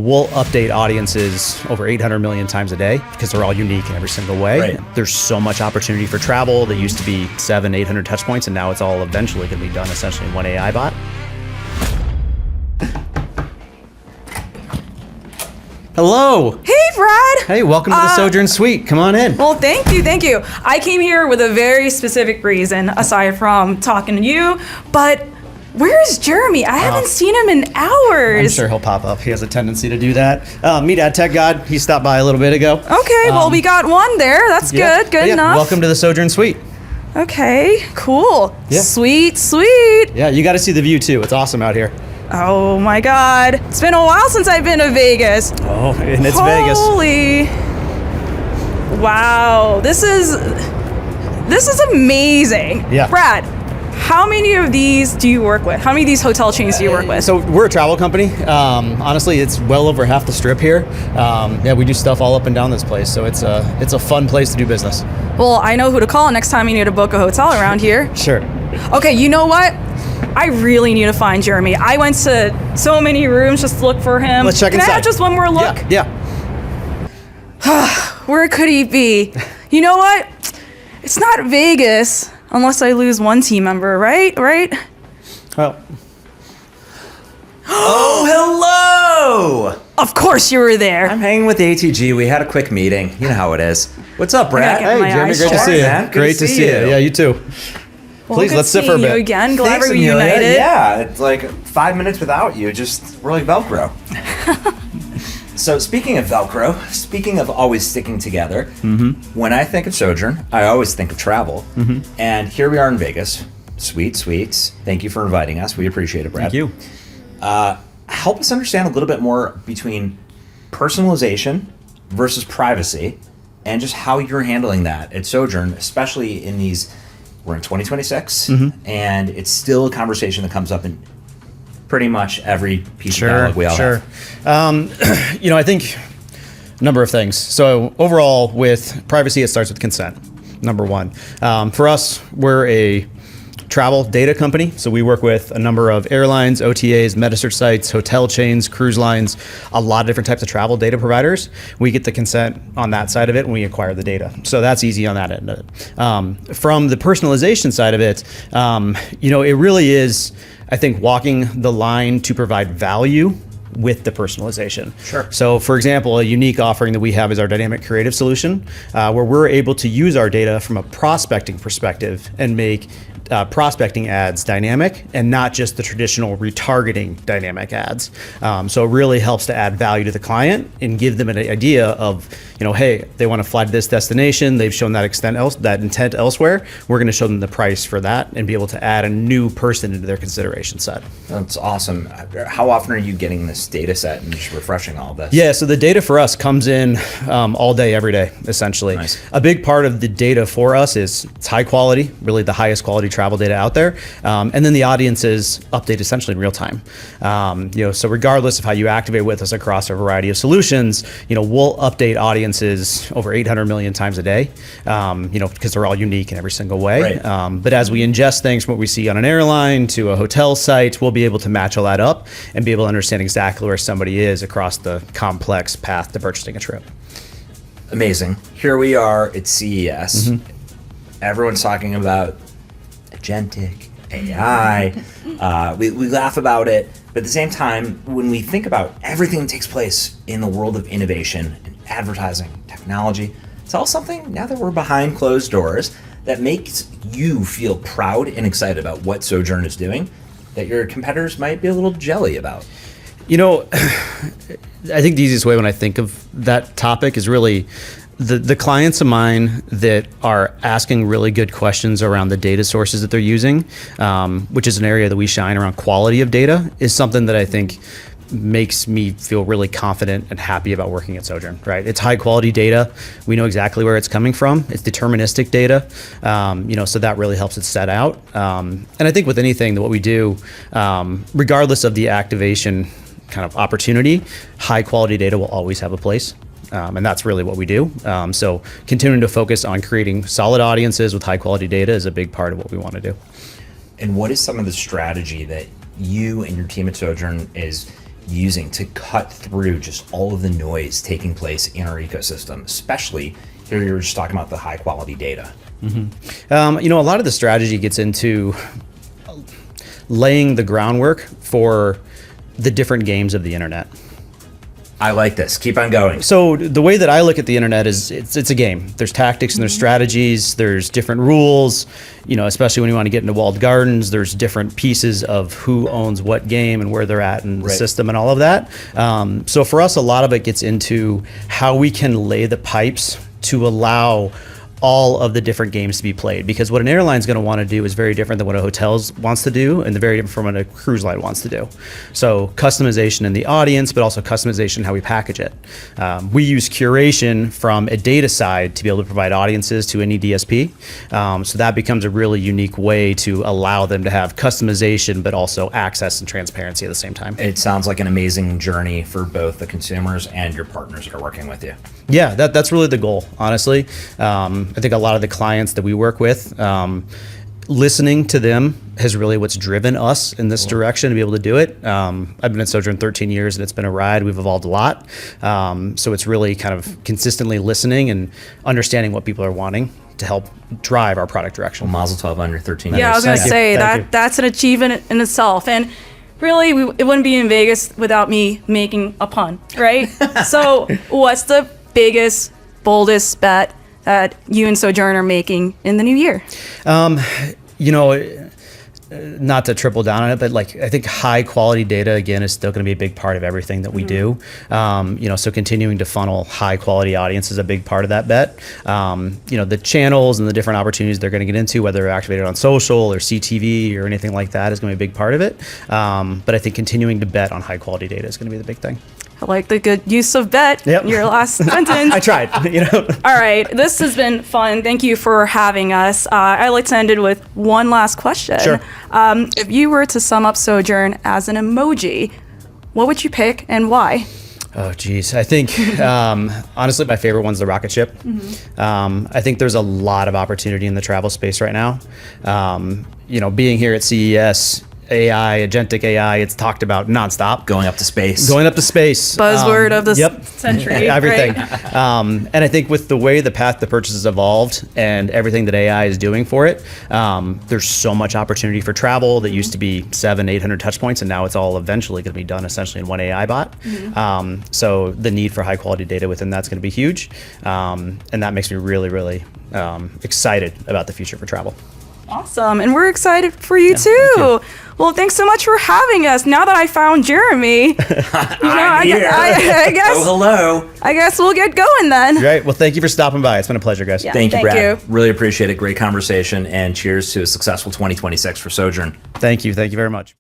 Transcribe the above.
we'll update audiences over 800 million times a day because they're all unique in every single way. Right. There's so much opportunity for travel that used to be 700-800 touch points, and now it's all eventually going to be done essentially in one AI bot. Hello. Hey, Brad. Hey, welcome to the Sojern Suite. Come on in. Well, thank you, thank you. I came here with a very specific reason, aside from talking to you, but where is Jeremy? I haven't seen him in hours. I'm sure he'll pop up. He has a tendency to do that. Meet Ad Tech God. He stopped by a little bit ago. Okay, well, we got one there. That's good enough. Welcome to the Sojern Suite. Okay, cool. Yeah. Sweet, sweet. Yeah, you got to see the view too. It's awesome out here. Oh my God. It's been a while since I've been to Vegas. Oh, and it's Vegas. Holy. Wow, this is amazing. Yeah. Brad, how many of these do you work with? How many of these hotel chains do you work with? So we're a travel company. Honestly, it's well over half the strip here. Yeah, we do stuff all up and down this place, so it's a fun place to do business. Well, I know who to call next time you need to book a hotel around here. Sure. Okay, you know what? I really need to find Jeremy. I went to so many rooms just to look for him. Let's check Can inside. I have just one more look? Yeah. Where could he be? You know what? It's not Vegas unless I lose one team member, right? Well, Oh, hello! Of course you were there. I'm hanging with ATG. We had a quick meeting. You know how it is. What's up, Brad? Get my eyes great to checked. see you. Man, good Great to to see see you. you. Yeah, you too. Well, Please, good let's sit for a seeing bit. you again. Glad Thanks, we're Amelia. reunited. Yeah, it's like 5 minutes without you. We're like Velcro. So speaking of Velcro, speaking of always sticking together, when I think of Sojern, I always think of travel. And here we are in Vegas. Sweet sweets. Thank you for inviting us. We appreciate it, Brad. Thank you. Help us understand a little bit more between personalization versus privacy and just how you're handling that at Sojern, especially in these, we're in 2026, and it's still a conversation that comes up in pretty much every piece of dialogue we all have. I think a number of things. So overall, with privacy, it starts with consent, number one. For us, we're a travel data company. So we work with a number of airlines, OTAs, metasearch sites, hotel chains, cruise lines, a lot of different types of travel data providers. We get the consent on that side of it and we acquire the data. So that's easy on that end of it. From the personalization side of it, it really is, I think, walking the line to provide value with the personalization. Sure. So for example, a unique offering that we have is our dynamic creative solution, where we're able to use our data from a prospecting perspective and make prospecting ads dynamic and not just the traditional retargeting dynamic ads. So it really helps to add value to the client and give them an idea of, hey, they want to fly to this destination. They've shown that intent elsewhere. We're going to show them the price for that and be able to add a new person into their consideration set. That's awesome. How often are you getting this data set and just refreshing all of this? Yeah, so the data for us comes in all day, every day, essentially. Nice. A big part of the data for us is it's high quality, really the highest quality travel data out there. And then the audiences update essentially in real time. So regardless of how you activate with us across a variety of solutions, we'll update audiences over 800 million times a day, because they're all unique in every single way. Right. But as we ingest things from what we see on an airline to a hotel site, we'll be able to match all that up and be able to understand exactly where somebody is across the complex path to purchasing a trip. Amazing. Here we are at CES. Everyone's talking about agentic AI. We laugh about it, but at the same time, when we think about everything that takes place in the world of innovation and advertising, technology, it's all something, now that we're behind closed doors, that makes you feel proud and excited about what Sojern is doing that your competitors might be a little jelly about. I think the easiest way when I think of that topic is really the clients of mine that are asking really good questions around the data sources that they're using, which is an area that we shine around quality of data, is something that I think makes me feel really confident and happy about working at Sojern, right? It's high quality data. We know exactly where it's coming from. It's deterministic data, so that really helps it set out. And I think with anything that what we do, regardless of the activation kind of opportunity, high quality data will always have a place. And that's really what we do. So continuing to focus on creating solid audiences with high quality data is a big part of what we want to do. And what is some of the strategy that you and your team at Sojern is using to cut through just all of the noise taking place in our ecosystem, especially here you were just talking about the high quality data? A lot of the strategy gets into laying the groundwork for the different games of the internet. I like this. Keep on going. So the way that I look at the internet is it's a game. There's tactics and there's strategies. There's different rules, especially when you want to get into walled gardens, there's different pieces of who owns what game and where they're at in the system and all of that. So for us, a lot of it gets into how we can lay the pipes to allow all of the different games to be played, because what an airline's going to want to do is very different than what a hotel wants to do, and very different from what a cruise line wants to do. So customization in the audience, but also customization in how we package it. We use curation from a data side to be able to provide audiences to any DSP. So that becomes a really unique way to allow them to have customization, but also access and transparency at the same time. It sounds like an amazing journey for both the consumers and your partners that are working with you. Yeah, that's really the goal, honestly. I think a lot of the clients that we work with, listening to them has really what's driven us in this direction to be able to do it. I've been at Sojern 13 years and it's been a ride. We've evolved a lot. So it's really kind of consistently listening and understanding what people are wanting to help drive our product direction. Well, Mazel Tov on your 13 years. Yeah, I was going to say Thank you. that's an achievement in itself. And really, it wouldn't be in Vegas without me making a pun, right? So what's the biggest, boldest bet that you and Sojern are making in the new year? Not to triple down on it, but I think high quality data again is still going to be a big part of everything that we do. So continuing to funnel high quality audience is a big part of that bet. The channels and the different opportunities they're going to get into, whether they're activated on social or CTV or anything like that, is going to be a big part of it. But I think continuing to bet on high quality data is going to be the big thing. I like the good use of bet. Yep. Your last sentence. I tried. All right, this has been fun. Thank you for having us. I like to end it with one last question. Sure. If you were to sum up Sojern as an emoji, what would you pick and why? Oh, geez. I think, honestly, my favorite one's the rocket ship. I think there's a lot of opportunity in the travel space right now. Being here at CES, AI, agentic AI, it's talked about nonstop. Going up to space. Buzzword of the century. Everything. Right? And I think with the way the path to purchase has evolved and everything that AI is doing for it, there's so much opportunity for travel that used to be 700-800 touch points, and now it's all eventually going to be done essentially in one AI bot. So the need for high quality data within that's going to be huge. And that makes me really, really excited about the future for travel. Awesome. And we're excited for you too. Well, thanks so much for having us. Now that I found Jeremy, I guess. Oh, hello. I guess we'll get going then. Great. Well, thank you for stopping by. It's been a pleasure, guys. Yeah, Thank you, thank Brad. you. Really appreciate it. Great conversation, and cheers to a successful 2026 for Sojern. Thank you. Thank you very much.